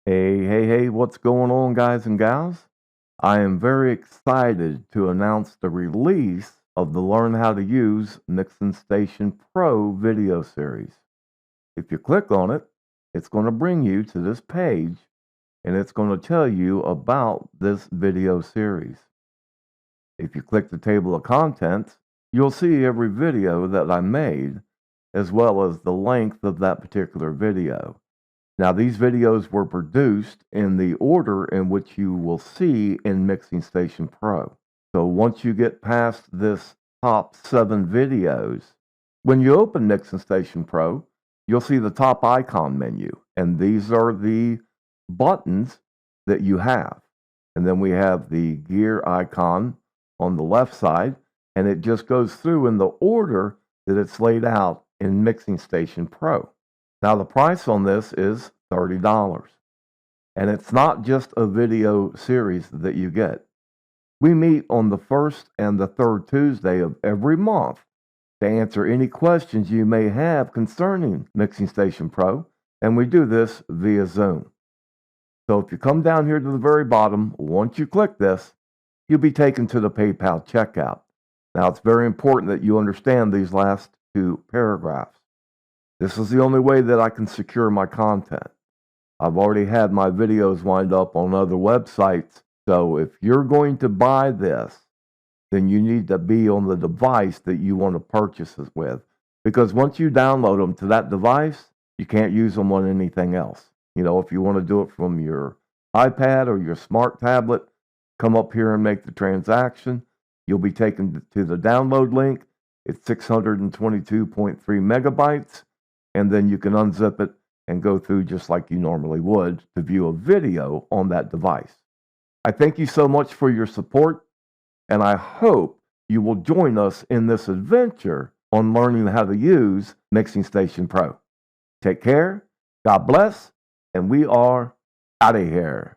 Hey, what's going on, guys and gals? I am very excited to announce the release of the Learn How to Use Mixing Station Pro video series. If you click on it, it's going to bring you to this page and it's going to tell you about this video series. If you click the table of contents, you'll see every video that I made, as well as the length of that particular video. Now, these videos were produced in the order in which you will see in Mixing Station Pro. So once you get past this top 7 videos, when you open Mixing Station Pro, you'll see the top icon menu. And these are the buttons that you have. And then we have the gear icon on the left side, and it just goes through in the order that it's laid out in Mixing Station Pro. Now, the price on this is $30. And it's not just a video series that you get. We meet on the first and the third Tuesday of every month to answer any questions you may have concerning Mixing Station Pro, and we do this via Zoom. So if you come down here to the very bottom, once you click this, you'll be taken to the PayPal checkout. Now, it's very important that you understand these last 2 paragraphs. This is the only way that I can secure my content. I've already had my videos wind up on other websites, so if you're going to buy this, then you need to be on the device that you want to purchase it with. Because once you download them to that device, you can't use them on anything else. You know, if you want to do it from your iPad or your smart tablet, come up here and make the transaction. You'll be taken to the download link. It's 622.3 megabytes. And then you can unzip it and go through just like you normally would to view a video on that device. I thank you so much for your support, and I hope you will join us in this adventure on learning how to use Mixing Station Pro. Take care, God bless, and we are out of here.